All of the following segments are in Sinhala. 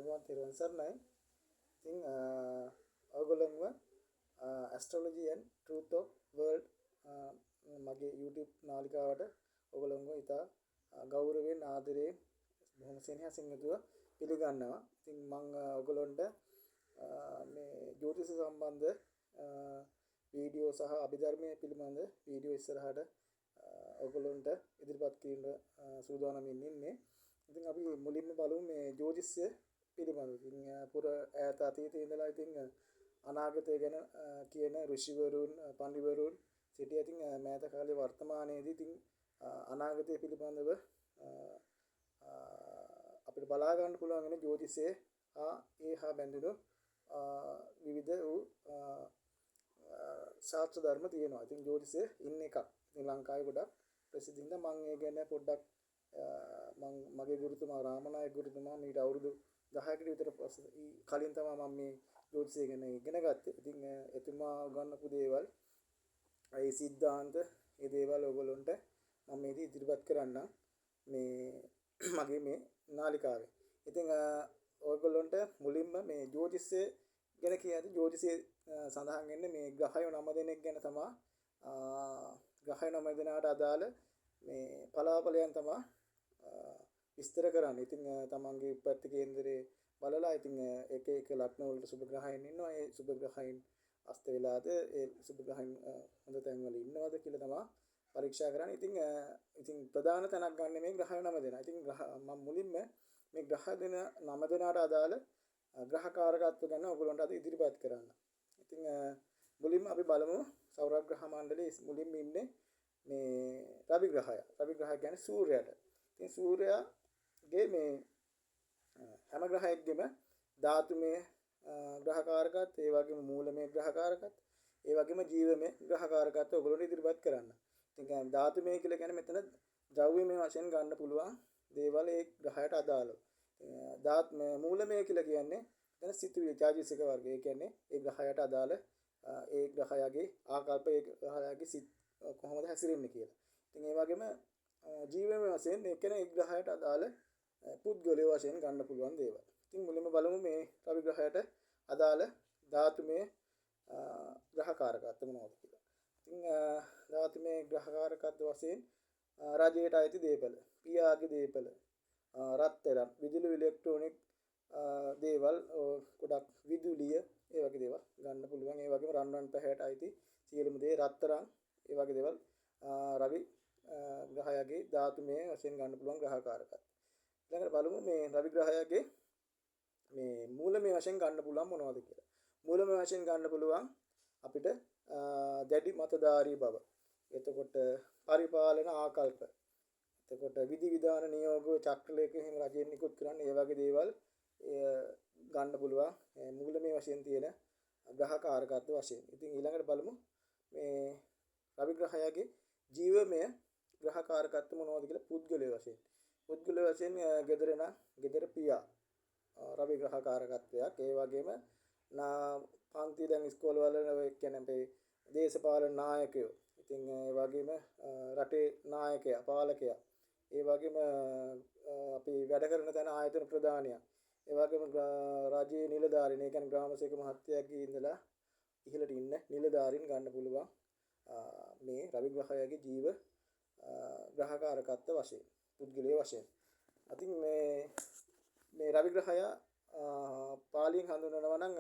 අයිබෝන් තිරුවන් සරණයි. ඉතින් ඔයගොල්ලන්ව astrology and truth of world මගේ YouTube නාලිකාවට ඔයගොල්ලන්ව ඉතා ගෞරවයෙන් ආදරයෙන් බොහොම සෙනෙහසින් යුතුව පිළිගන්නවා. ඉතින් මම ඔයගොල්ලන්ට මේ ජ්‍යොතිෂ සම්බන්ධ වීඩියෝ සහ අභිධර්මයේ පිළිබඳ වීඩියෝ ඉස්සරහට ඔයගොල්ලන්ට ඉදිරිපත් කිරීම සූදානම්ින් ඉන්නේ. ඉතින් අපි මුලින්ම බලමු මේ ජ්‍යොතිෂය පිළිබඳව. ඉතින් පුර ඈත අතීතයේ ඉඳලා ඉතින් අනාගතය ගැන කියන ඍෂිවරුන් පඬිවරුන් සිටියා. ඉතින් මෑත කාලේ වර්තමානයේදී ඉතින් අනාගතය පිළිබඳව අපිට බලා ගන්න පුළුවන් වෙන ජ්‍යොතිෂයේ හා බැඳුණු විවිධ වූ ශාස්ත්‍ර ධර්ම තියෙනවා. ඉතින් ජ්‍යොතිෂයේ ඉන්න එකක්. ඉතින් ලංකාවේ ගොඩක් ප්‍රසිද්ධ හින්දා මම ඒ ගැන පොඩ්ඩක් මගේ ගුරුතුමා රාමනායක ගුරුතුමා මීට අවුරුදු 10කට විතර කලින් තමයි මම මේ ජ්‍යොතිෂය ගැන ඉගෙන ගත්තේ. ඉතින් එතුමා උගන්වපු දේවල් ඒ සිද්ධාන්ත ඒ දේවල් ඔයගොල්ලන්ට මම මේ ඉදිරිපත් කරන්නම් මේ මගේ මේ නාලිකාවේ. ඉතින් ඔයගොල්ලන්ට මුලින්ම මේ ජ්‍යොතිෂය ගැන කියද්දී ජ්‍යොතිෂයේ සඳහන් වෙන්නේ මේ ග්‍රහයෝ 9 දෙනෙක් ගැන තමයි. ග්‍රහයෝ 9 දෙනාට අදාළ මේ පලාපලයන් තමයි විස්තර කරන්නේ. ඉතින් තමන්ගේ උප්පත්ති කේන්දරේ බලලා ඉතින් එක එක ලග්න වලට සුබ ග්‍රහයන් ඉන්නවා. ඒ සුබ ග්‍රහයන් අස්ත වෙලාද ඒ සුබ ග්‍රහයන් හොඳ තැන් වල ඉන්නවද කියලා තමයි පරීක්ෂා කරන්නේ. ඉතින් ප්‍රධාන තැනක් ගන්න මේ ග්‍රහයෝ 9 දෙනා. ඉතින් මම මුලින්ම මේ ග්‍රහ දෙන 9 දෙනාට අදාළ ග්‍රහකාරකත්ව ගැන ඔයගොල්ලන්ට අද ඉදිරිපත් කරන්න. ඉතින් මුලින්ම අපි බලමු සෞර ග්‍රහ මණ්ඩලයේ මුලින්ම ඉන්නේ මේ රවි ග්‍රහය. රවි ග්‍රහය කියන්නේ සූර්යයාට. ඉතින් සූර්යයාගේ මේ හැම ග්‍රහයකගෙම ධාතුමය ග්‍රහකාරකත්, ඒ වගේම මූලමය ග්‍රහකාරකත්, ඒ වගේම ජීවමය ග්‍රහකාරකත් ඔයගොල්ලෝ ඉදිරිපත් කරන්න. ඉතින් ධාතුමය කියලා කියන්නේ මෙතන ද්‍රව්‍යමය වශයෙන් ගන්න පුළුවන් දේවල් ඒ ග්‍රහයට අදාළව. මූලමය කියලා කියන්නේ එතන සිතුවිලි චෛතසික වර්ගය. ඒ කියන්නේ ඒ ග්‍රහයට අදාළ ඒ ග්‍රහයාගේ ආකල්ප ඒ ග්‍රහයාගේ සිත් කොහොමද හැසිරෙන්නේ කියලා. ඉතින් ඒ වගේම ජීවමය වශයෙන් ඒ කියන්නේ ඒ ග්‍රහයට අදාළ පුද්ගලයෝ වශයෙන් ගන්න පුළුවන් දේවල්. ඉතින් මුලින්ම බලමු මේ රවි ග්‍රහයට අදාළ ධාතුමය ග්‍රහකාරකත්ව මොනවද කියලා. ඉතින් ධාතුමය ග්‍රහකාරකත්ව වශයෙන් රජයට අයිති දේපල, පියාගේ දේපල, රත්තරන්, විදුලි ඉලෙක්ට්‍රොනික දේවල් ගොඩක් විදුලිය ඒ වගේ දේවල් ගන්න පුළුවන්. ඒ වගේම රන්වන් පැහැයට අයිති සියලුම දේ රත්තරන් ඒ වගේ දේවල් රවි ග්‍රහයාගේ ධාතුමය වශයෙන් ගන්න පුළුවන් ග්‍රහකාරකත්ව. ඊළඟට බලමු මේ රවි ග්‍රහයාගේ මේ මූලමය වශයෙන් ගන්න පුළුවන් මොනවද කියලා. මූලමය වශයෙන් ගන්න පුළුවන් අපිට දැඩි මතධාරී බව. එතකොට පරිපාලන ආකල්ප. එතකොට විධි විධාන නියෝග චක්‍රලේඛ එහෙම රජයෙන් නිකුත් කරන්නේ ඒ වගේ දේවල් ගන්න පුළුවන් මූලමය වශයෙන් තියෙන ග්‍රහකාරකත්ව වශයෙන්. ඉතින් ඊළඟට බලමු මේ රවි ග්‍රහයාගේ ජීවමය ග්‍රහකාරකත්ව මොනවද කියලා පුද්ගලයා වශයෙන්. පුද්ගලයා වශයෙන් gedara නම් gedara පියා රවි ග්‍රහකාරකත්වයක්. ඒ වගේම පන්ති දැන් ඉස්කෝලවල කියන්නේ අපේ දේශපාලන නායකයෝ. ඉතින් ඒ වගේම රටේ නායකයා පාලකයා. ඒ වගේම අපි වැඩ කරන තැන ආයතන ප්‍රධානියා. ඒ වගේම රාජ්‍යයේ නිලධාරීන්. ඒ කියන්නේ ග්‍රාම සේවක මහත්තයාගේ ඉඳලා ඉහළට ඉන්න නිලධාරීන් ගන්න පුළුවන් මේ රවි ග්‍රහයාගේ ජීව ග්‍රහකාරකත්ව වශයෙන් පුද්ගලයා වශයෙන්. ඉතින් මේ රවි ග්‍රහයා පාලියෙන් හඳුන්වනවා නම්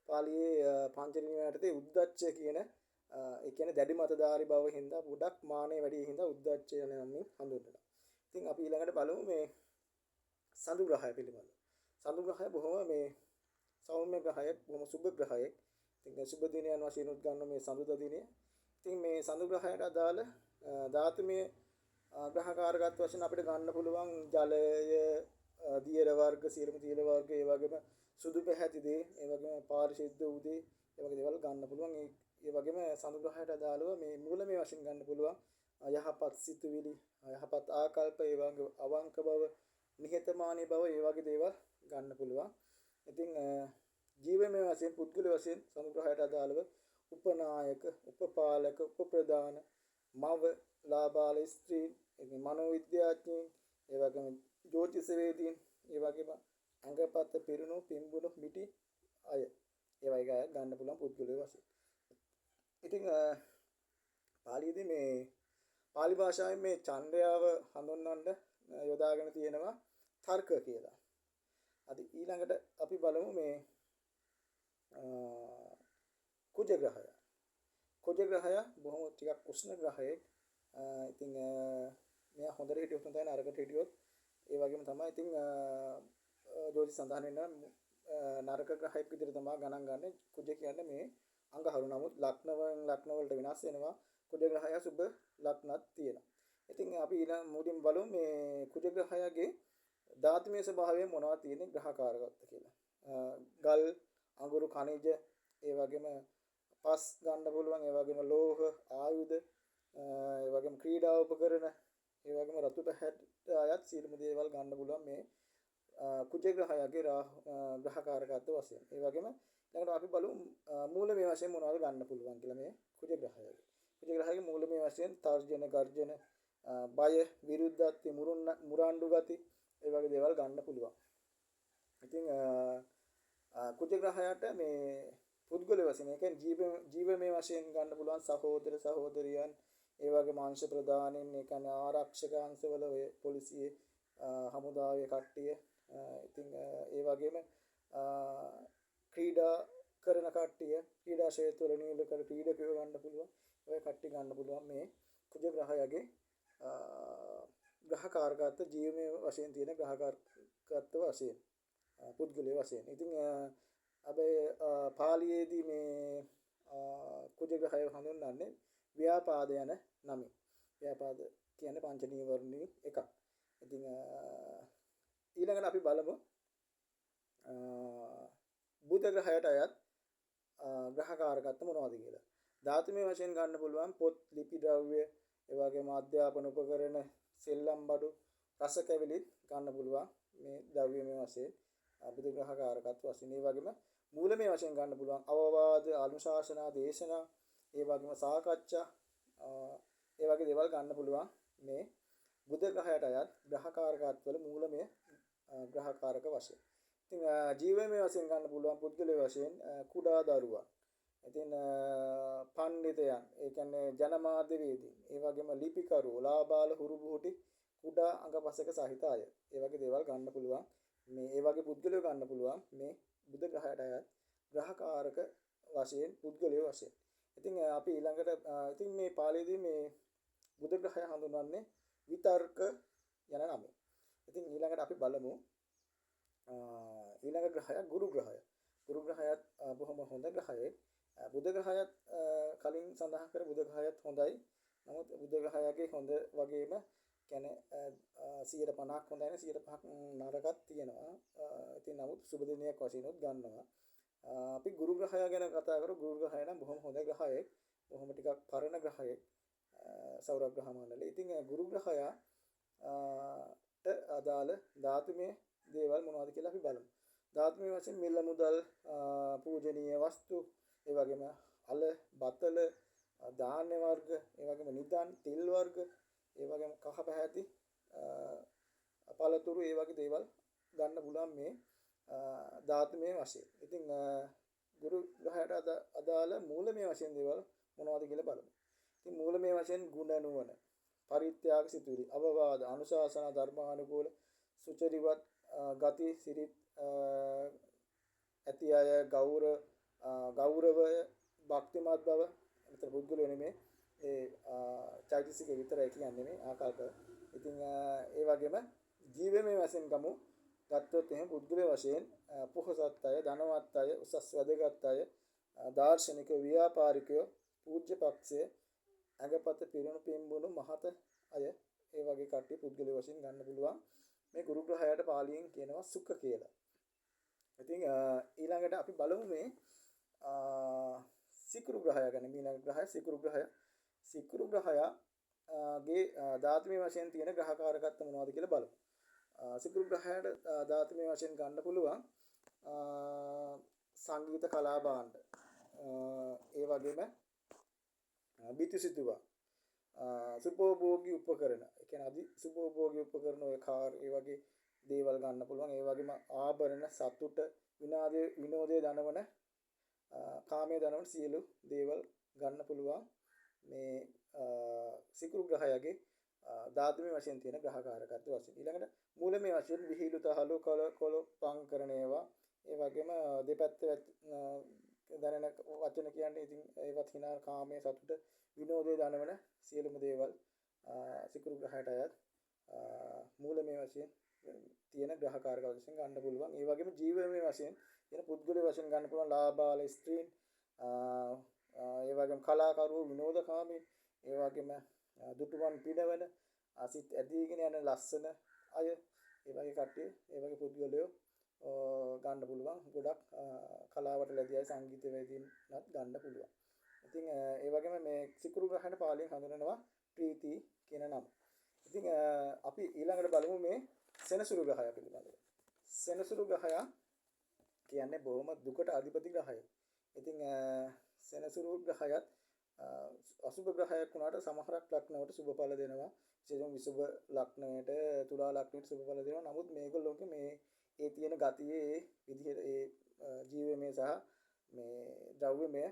පාලියේ පංචනිම යටතේ උද්දච්ච කියන ඒ කියන්නේ දැඩි මතධාරී බව හින්දා ගොඩක් මානෙ වැඩි හින්දා උද්දච්ච යන නමින් හඳුන්වනවා. ඉතින් අපි ඊළඟට බලමු මේ සඳු ග්‍රහය පිළිබඳව. සඳු ග්‍රහය බොහොම මේ සෞම්‍ය ග්‍රහයක්, බොහොම සුබ ග්‍රහයක්. ඉතින් සුබ දිනයන් වශයෙන් උත් ගන්න මේ සඳුදා දිනය. ඉතින් මේ සඳු ග්‍රහයට අදාළ ධාතුමය ග්‍රහකාරකත්ව වශයෙන් අපිට ගන්න පුළුවන් ජලය, දියර වර්ග, සියලුම දියර වර්ග, ඒ වගේම සුදු පැහැති දේ, ඒ වගේම පාරිශුද්ධ වූ දේ, ඒ වගේ දේවල් ගන්න පුළුවන්. ඒ වගේම සඳු ග්‍රහයට අදාළව මේ මූලමය වශයෙන් ගන්න පුළුවන් යහපත් සිතුවිලි, යහපත් ආකල්ප, ඒ වගේ අවංක බව, නිහතමානී බව, ඒ වගේ දේවල් ගන්න පුළුවන්. ඉතින් ජීවමය වශයෙන් පුද්ගල වශයෙන් සඳු ග්‍රහයට අදාළව උපනායක, උපපාලක, උපප්‍රධාන, මව, ලාබාල ස්ත්‍රී, මනෝවිද්‍යාඥයින්, ඒ වගේම ජ්‍යොතිෂවේදීන්, ඒ වගේම අංගපත පිරුණු පිම්බුණු මිටි අය ඒ වගේ අය ගන්න පුළුවන් පුද්ගලයෝ වශයෙන්. ඉතින් පාලියේදී මේ පාලි භාෂාවේ මේ ඡන්දයාව හඳුන්වන්න යොදාගෙන තියෙනවා තර්ක කියලා. අද ඊළඟට අපි බලමු මේ කුජ ග්‍රහය. කුජ ග්‍රහය බොහොම ටිකක් උෂ්ණ ග්‍රහයෙක්. ඉතින් මෙයා හොඳට හිටියොත් හොඳයි නරකට හිටියොත් ඒ වගේම තමයි. ඉතින් ජෝතිෂ සඳහන් වෙන නරක ග්‍රහයක් විදිහට තමයි ගණන් ගන්න. කුජ කියන්නේ මේ අංගහරු. නමුත් ලග්න වලට වෙනස් වෙනවා. කුජ ග්‍රහය සුබ ලග්නත් තියෙනවා. ඉතින් අපි ඊළඟ මුලින් බලමු මේ කුජ ග්‍රහයගේ ධාතුමය ස්වභාවය මොනවද තියෙන්නේ ග්‍රහකාරකත්ව කියලා. ගල්, අඟුරු, khනිජ, ඒ වගේම පස් ගන්න පුළුවන්, ඒ වගේම ලෝහ, ආයුධ, ඒ වගේම ක්‍රීඩා උපකරණ, ඒ වගේම රතු පැහැට අයත් සියලුම දේවල් ගන්න පුළුවන් මේ කුජ ග්‍රහයගේ ග්‍රහකාරකත්ව වශයෙන්. ඒ වගේම ඊළඟට අපි බලමු මූලමය වශයෙන් මොනවද ගන්න පුළුවන් කියලා මේ කුජ ග්‍රහයගේ. කුජ ග්‍රහයගේ මූලමය වශයෙන් තර්ජන, ගර්ජන, බය, විරුද්ධත්ව, මුරාණ්ඩු ගති, ඒ වගේ දේවල් ගන්න පුළුවන්. ඉතින් කුජ ග්‍රහයට මේ පුද්ගල වශයෙන් ඒ කියන්නේ ජීවමය වශයෙන් ගන්න පුළුවන් සහෝදර සහෝදරියන්, ඒ වගේම අංශ ප්‍රදානෙන් ඒ කියන්නේ ආරක්ෂක අංශවල ඔය පොලිසියේ හමුදාවේ කට්ටිය, ඉතින් ඒ වගේම ක්‍රීඩා කරන කට්ටිය, ක්‍රීඩා ක්ෂේත්‍රවල නියුල කර ක්‍රීඩකයෝ ගන්න පුළුවන්. ඔය කට්ටිය ගන්න පුළුවන් මේ කුජ ග්‍රහයගේ ග්‍රහකාරකත්ව ජීවමය වශයෙන් තියෙන ග්‍රහකාරකත්ව වශයෙන් පුද්ගලයා වශයෙන්. ඉතින් අපි පාලියේදී මේ කුජ ග්‍රහය හඳුන්වන්නේ ව්‍යාපාද යන නමින්. ව්‍යාපාද කියන්නේ පංච නීවරණේ එකක්. ඉතින් ඊළඟට අපි බලමු බුධ ග්‍රහයට අයත් ග්‍රහකාරකත්ව මොනවද කියලා. ධාතුමය වශයෙන් ගන්න පුළුවන් පොත්, ලිපි ද්‍රව්‍ය, ඒ වගේම අධ්‍යාපන උපකරණ, සෙල්ලම් බඩු, රස කැවිලි ගන්න පුළුවන් මේ ද්‍රව්‍යමය වශයෙන් බුධ ග්‍රහකාරකත්ව වශයෙන්. ඒ වගේම මූලමය වශයෙන් ගන්න පුළුවන් අවවාද, අනුශාසනා, දේශනා, ඒ වගේම සාකච්ඡා, ඒ වගේ දේවල් ගන්න පුළුවන් මේ බුධ ග්‍රහයට අයත් ග්‍රහකාරකත්වවල මූලමය ග්‍රහකාරක වශයෙන්. ඉතින් ජීවමය වශයෙන් ගන්න පුළුවන් පුද්ගලයා වශයෙන් කුඩා දරුවා. ඉතින් පඬිතයන්, ඒ කියන්නේ ජනමාධ්‍යවේදීන්, ඒ වගේම ලිපිකරුවෝ, ලාබාල, හුරුබුහුටි, කුඩා අංගපසක සහිත අය. ඒ වගේ දේවල් ගන්න පුළුවන්. මේ ඒ වගේ පුද්ගලයෝ ගන්න පුළුවන් මේ බුධ ග්‍රහයට අයත් ග්‍රහකාරක වශයෙන් පුද්ගලයෝ වශයෙන්. ඉතින් අපි ඊළඟට ඉතින් මේ පාළියේදී මේ බුධ ග්‍රහය හඳුන්වන්නේ විතර්ක යන නමින්. ඉතින් ඊළඟට අපි බලමු ඊළඟ ග්‍රහය ගුරු ග්‍රහය. ගුරු ග්‍රහයත් බොහොම හොඳ ග්‍රහයෙක්. බුධ ග්‍රහයත් කලින් සඳහන් කර බුධ ග්‍රහයත් හොඳයි. නමුත් බුධ ග්‍රහයගේ හොඳ වගේම කියන්නේ 150ක් හොඳයි නේ 105ක් නරකක් තියෙනවා. ඉතින් නමුත් සුබ දිනයක් වශයෙන් උත් ගන්නවා. අපි ගුරු ග්‍රහය ගැන කතා කරමු. ගුරු ග්‍රහය නම් බොහොම හොඳ ග්‍රහයෙක්. බොහොම ටිකක් පරණ ග්‍රහයෙක්. සෞර ග්‍රහ මණ්ඩලයේ. ඉතින් ගුරු ග්‍රහයාට අදාළ ධාතුමය දේවල් මොනවද කියලා අපි බලමු. ධාතුමය වශයෙන් මිල මුදල්, පූජනීය වස්තු, ඒ වගේම අල, බතල, ධාන්‍ය වර්ග, ඒ වගේම නිදන්, තෙල් වර්ග, ඒ වගේම කහ පැහැති පළතුරු, ඒ වගේ දේවල් ගන්න පුළුවන් මේ ධාතුමය වශයෙන්. ඉතින් ගුරු ග්‍රහයට අදාළ මූලමය වශයෙන් දේවල් මොනවද කියලා බලමු. ඉතින් මූලමය වශයෙන් ගුණ නුවණ, පරිත්‍යාග සිතුවිලි, අවවාද, අනුශාසනා, ධර්මානුකූල, සුචරිවත් ගති, සිරිත් ඇති අය, ගෞරවය, භක්තිමත් බව, අතර පුද්ගලයෝ නෙමේ ඒ චෛතසික විතරයි කියන්නේ මේ ආකල්ප. ඉතින් ඒ වගේම ජීවමය වශයෙන් ගමු. ගත්තොත් එහෙනම් පුද්ගලයෝ වශයෙන් පොහොසත් අය, ධනවත් අය, උසස් වැදගත් අය, දාර්ශනික, ව්‍යාපාරිකයෝ, පූජ්‍ය පක්ෂය, අඟපත පිරුණු පින්බුණු මහත අය, ඒ වගේ කට්ටිය පුද්ගලයෝ වශයෙන් ගන්න පුළුවන්. මේ ගුරු ග්‍රහයට පාලියෙන් කියනවා සුඛ කියලා. ඉතින් ඊළඟට අපි බලමු මේ සිකුරු ග්‍රහය ගැන. ඊළඟ ග්‍රහය සිකුරු ග්‍රහය. සිකුරු ග්‍රහයගේ ධාතුමය වශයෙන් තියෙන ග්‍රහකාරකත්ව මොනවද කියලා බලමු. සිකුරු ග්‍රහයට ධාතුමය වශයෙන් ගන්න පුළුවන් සංගීත කලා භාණ්ඩ, ඒ වගේම බිතුසිතුවා, සුපෝභෝගී උපකරණ, ඒ කියන්නේ අදි සුපෝභෝගී උපකරණ, ඔය කාර්, ඒ වගේ දේවල් ගන්න පුළුවන්. ඒ වගේම ආභරණ, සතුට, විනෝදයේ දනවන කාමයේ දනවන සියලු දේවල් ගන්න පුළුවන් මේ සිකුරු ග්‍රහයගේ ධාතුමය වශයෙන් තියෙන ග්‍රහකාරකත්වය වශයෙන්. ඊළඟට මූලමය වශයෙන් විහිළු තහළු කොළ පං කරන ඒවා, ඒ වගේම දෙපැත්ත දැනෙන වචන කියන්නේ ඉතින් ඒවත් හිනා කාමයේ සතුට විනෝදයේ දනවන සියලුම දේවල් සිකුරු ග්‍රහයට අයත් මූලමය වශයෙන් තියෙන ග්‍රහකාරක වශයෙන් ගන්න පුළුවන්. ඒ වගේම ජීවමය වශයෙන් තියෙන පුද්ගලයා වශයෙන් ගන්න පුළුවන් ලාබාල ස්ත්‍රීන්, ඒ වගේම කලාකරුවෝ, විනෝදකාමී, ඒ වගේම දුටුවන් පිනවන, අසිත ඇදීගෙන යන ලස්සන අය, ඒ වගේ කට්ටිය, ඒ වගේ පුද්ගලයෝ ගන්න පුළුවන්. ගොඩක් කලාවට ලැබී අය සංගීතවේදීන්වත් ගන්න පුළුවන්. ඉතින් ඒ වගේම මේ සිකුරු ග්‍රහණ පාලියෙන් හඳුන්වනවා ප්‍රීති කියන නම. ඉතින් අපි ඊළඟට බලමු මේ සෙනසුරු ග්‍රහය පිළිබඳව. සෙනසුරු ග්‍රහය කියන්නේ බොහොම දුකට අධිපති ග්‍රහය. ඉතින් සෙනසුරු ග්‍රහයත් අසුභ ග්‍රහයක් වුණාට සමහරක් ලග්නවලට සුභඵල දෙනවා. විශේෂයෙන් විසුභ ලග්නයට, තුලා ලග්නයට සුභඵල දෙනවා. නමුත් මේගොල්ලෝගේ මේ ඒ තියෙන ගතියේ ඒ විදිහට ඒ ජීවමය සහ මේ ද්‍රව්‍යමය,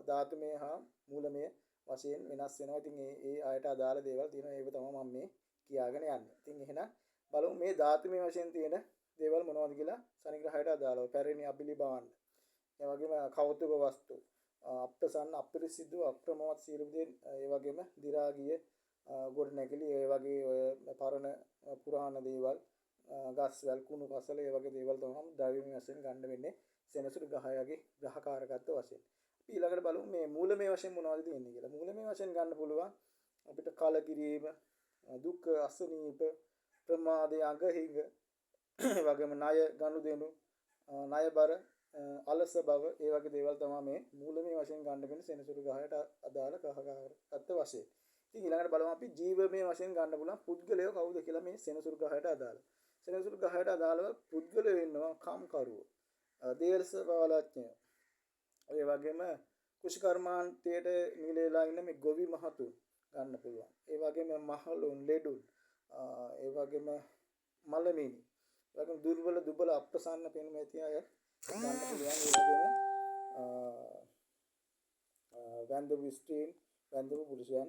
ධාතුමය හා මූලමය වශයෙන් වෙනස් වෙනවා. ඉතින් ඒ ආයත අදාළ දේවල් තියෙනවා. ඒක තමයි මම මේ කියාගෙන යන්නේ. ඉතින් එහෙනම් බලමු මේ ධාතුමය වශයෙන් තියෙන දේවල් මොනවද කියලා ශනි ග්‍රහයට අදාළව. පැරණි අබිලි භාණ්ඩ, ඒ වගේම කෞතුක වස්තු, අප්‍රසන්න, අපිරිසිදු, අප්‍රමෝද සියලු දේ, ඒ වගේම දි รา ගිය ගොඩනැගිලි, ඒ වගේ ඔය පරණ පුරාණ දේවල්, ගස්වැල්, කුණු කසල, ඒ වගේ දේවල් තමයි ද්‍රව්‍යමය වශයෙන් ගන්න වෙන්නේ සෙනසුරු ග්‍රහයගේ ග්‍රහකාරකත්ව වශයෙන්. අපි ඊළඟට බලමු මේ මූලමය වශයෙන් මොනවද තියෙන්නේ කියලා. මූලමය වශයෙන් ගන්න පුළුවන් අපිට කලකිරීම, දුක්, අසනීප, ප්‍රමාදය, අගහිඟ, ඒ වගේම ණය ගනුදෙනු, ණයබර, අලස බව, ඒ වගේ දේවල් තමයි මේ මූලමය වශයෙන් ගන්න වෙන සෙනසුරු ග්‍රහයට අදාළ ග්‍රහකාරකත්ව වශයෙන්. ඉතින් ඊළඟට බලමු අපි ජීවමය වශයෙන් ගන්න පුළුවන් පුද්ගලයෝ කවුද කියලා මේ සෙනසුරු ග්‍රහයට අදාළ. සෙනසුරු ග්‍රහයට අදාළව පුද්ගලයෝ ඉන්නවා කම්කරුවෝ, දේශපාලඥයෝ, ඒ වගේම කුෂිකර්මාන්තයට නිලලා ඉන්න මේ ගොවි මහතුන් ගන්න පුළුවන්. ඒ වගේම මහලුන්, ලෙඩුන්, ඒ වගේම මලමිනි, ඒ වගේම දුර්වල, දුබල, අප්‍රසන්න පෙනුම ඇති අය ගන්න පුළුවන්. ඒ වගේම වැන්දඹු ස්ත්‍රීන්, වැන්දඹු පුරුෂයන්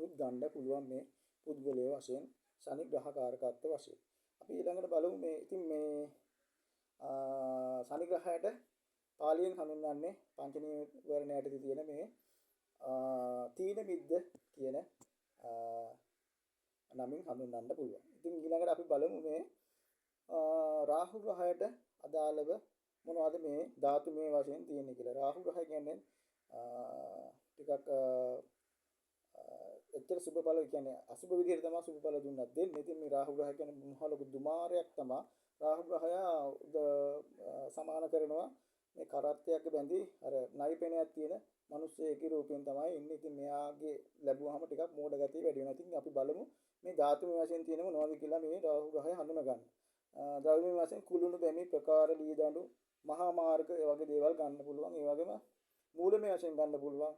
උත් ගන්න පුළුවන් මේ පුද්ගලයෝ වශයෙන් ශනි ග්‍රහකාරකත්ව වශයෙන්. අපි ඊළඟට බලමු මේ ඉතින් මේ ශනි ග්‍රහයට පාලියෙන් හඳුන්වන්නේ පංච නීවරණයටදී තියෙන මේ තීන මිද්ද කියන නමින් හඳුන්වන්න පුළුවන්. ඉතින් ඊළඟට අපි බලමු මේ රාහු ග්‍රහයට අදාළව මොනවද මේ ධාතුමය වශයෙන් තියෙන්නේ කියලා. රාහු ග්‍රහය කියන්නේ ටිකක් එච්චර සුබඵල කියන්නේ අසුබ විදිහට තමයි සුබඵල දුන්නත් දෙන්නේ. ඉතින් මේ රාහු ග්‍රහය කියන්නේ මහ ලොකු දුමාරයක් තමයි. රාහු ග්‍රහය සමාන කරනවා මේ කරත්තයක් බැඳි අර නයිපෙනයක් තියෙන මිනිස්සෙකේ රූපයෙන් තමයි ඉන්නේ. ඉතින් මෙයාගේ ලැබුවාම ටිකක් මෝඩ ගතිය වැඩි වෙනවා. ඉතින් අපි බලමු මේ ධාතුමය වශයෙන් තියෙන මොනවද කියලා මේ රාහු ග්‍රහය හඳුනා ගන්න. ද්‍රව්‍යමය වශයෙන් කුළුණු, බැමි, ප්‍රකාර, ලී දඬු, මහා මාර්ග, ඒ වගේ දේවල් ගන්න පුළුවන්. ඒ වගේම මූලමය වශයෙන් ගන්න පුළුවන්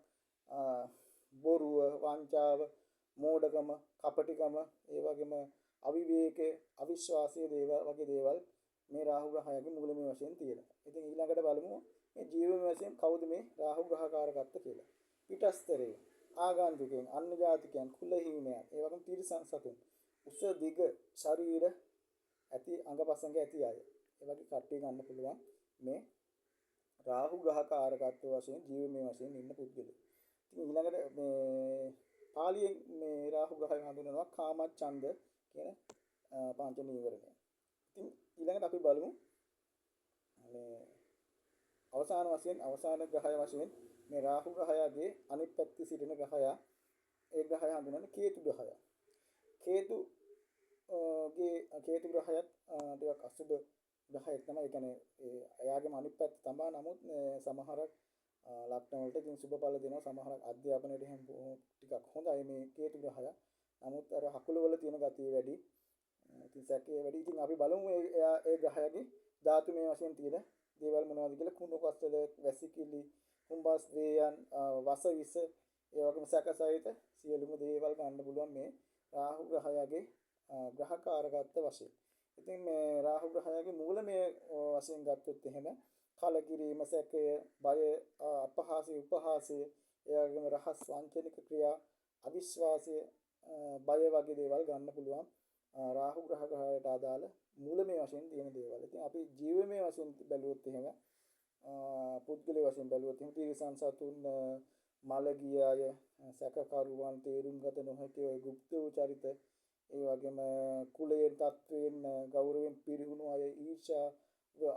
බොරුව, වංචාව, මෝඩකම, කපටිකම, ඒ වගේම අවිවේකයේ, අවිශ්වාසීය දේවල් වගේ දේවල් මේ රාහු ග්‍රහයගේ මූලමය වශයෙන් තියෙනවා. ඉතින් ඊළඟට බලමු මේ ජීවමය වශයෙන් කවුද මේ රාහු ග්‍රහකාරකත්ව කියලා. පිටස්තරේ, ආගන්තුකයන්, අන්‍ය ජාතිකයන්, කුලහීනයන්, ඒ වගේම තිරිසන් සතුන්, උස දිග ශරීර ඇති, අංගපසංග ඇති අය, ඒ වගේ කට්ටිය ගන්න පුළුවන් මේ රාහු ග්‍රහකාරකත්ව වශයෙන් ජීවමය වශයෙන් ඉන්න පුද්ගලයෝ. ඉතින් ඊළඟට මේ පාලියෙන් මේ රාහු ග්‍රහය හඳුන්වනවා කාමච්ඡන්ද කියන පංච නීවරණය. ඉතින් ඊළඟට අපි බලමු මේ අවසාන ග්‍රහය වශයෙන් මේ රාහු ග්‍රහයගේ අනිත් පැත්තේ සිටින ග්‍රහය, ඒ ග්‍රහය හඳුන්වන්නේ කේතු ග්‍රහය. කේතු ග්‍රහයත් ටිකක් අසුබ ග්‍රහයක් තමයි. ඒ කියන්නේ එයාගේම අනිත් පැත්ත තමයි. නමුත් සමහරක් ලග්න වලට ඉතින් සුබඵල දෙනවා. සමහරක් අධ්‍යාපනයේදී හැම ටිකක් හොඳයි මේ කේතු ග්‍රහය. නමුත් අර හකුල වල තියෙන ගතිය වැඩි. ඉතින් සැකේ වැඩි. ඉතින් අපි බලමු ඒ ග්‍රහයගේ ධාතුමය වශයෙන් තියෙන දේවල් මොනවද කියලා. කුණු කස්තල, වැසිකිලි, කුම්බස් වේයන්, වසවිස, ඒ වගේම සැකසහිත සියලුම දේවල් ගන්න පුළුවන් මේ රාහු ග්‍රහයගේ ග්‍රහකාරකත්ව වශයෙන්. ඉතින් මේ රාහු ග්‍රහයාගේ මූලමය වශයෙන් ගත්තොත් එහෙම කලකිරීම, සැකය, බය, අපහාසය, උපහාසය, ඒ වගේම රහස් වංචනික ක්‍රියා, අවිශ්වාසය, බය වගේ දේවල් ගන්න පුළුවන් රාහු ග්‍රහයට අදාළ මූලමය වශයෙන් තියෙන දේවල්. ඉතින් අපි ජීවමය වශයෙන් බැලුවොත් එහෙම පුද්ගලයා වශයෙන් බැලුවොත් එහෙම තිරිසන් සතුන්, මළගිය අය, සැකකරුවන්, තේරුම් ගත නොහැකි ඔය গুপ্ত චරිත, ඒ වගේම කුලයෙන් තත්වයෙන් ගෞරවයෙන් පිරිහුණු අය, ඊර්ෂ්‍යා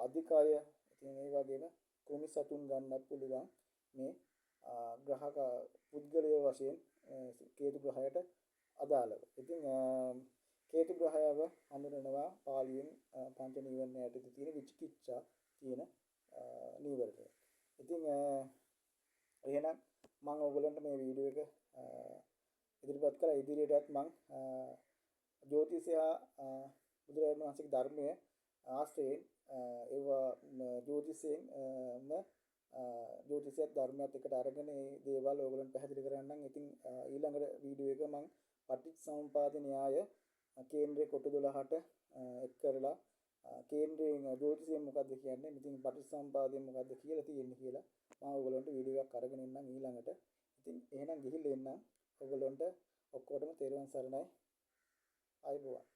අධික අය, ඉතින් ඒ වගේම කුමි සතුන් ගන්නත් පුළුවන් මේ ග්‍රහක පුද්ගලයා වශයෙන් කේතු ග්‍රහයට අදාළව. ඉතින් කේතු ග්‍රහයව හඳුනනවා පාලියෙන් පංච නීවරණ යටතේ තියෙන විචිකිච්ඡා කියන නීවරණය. ඉතින් එහෙනම් මම ඔයගොල්ලන්ට මේ වීඩියෝ එක ඉදිරිපත් කරලා ඉදිරියටත් මම ජ්‍යොතිෂය බුදුරජාණන් වහන්සේගේ ධර්මයේ ආශ්‍රයෙන් ඒවා ජ්‍යොතිෂයත් ධර්මයත් එකට අරගෙන මේ දේවල් ඔයගොල්ලන්ට පැහැදිලි කරන්නම්. ඉතින් ඊළඟ වීඩියෝ එක මම පටිච්චසමුප්පාද න්‍යාය කේන්ද්‍රයේ කොට 12ට එක් කරලා කේන්ද්‍රයෙන් ජ්‍යොතිෂයෙන් මොකද්ද කියන්නේ, ඉතින් පටිච්චසමුපාදයෙන් මොකද්ද කියලා තියෙන්නේ කියලා මම ඔයගොල්ලන්ට වීඩියෝ එකක් අරගෙන එන්නම් ඊළඟට. ඉතින් එහෙනම් ගිහිල්ලා එන්නම්. ඔයගොල්ලන්ට ඔක්කොටම තෙරුවන් සරණයි. ආයුබෝවන්.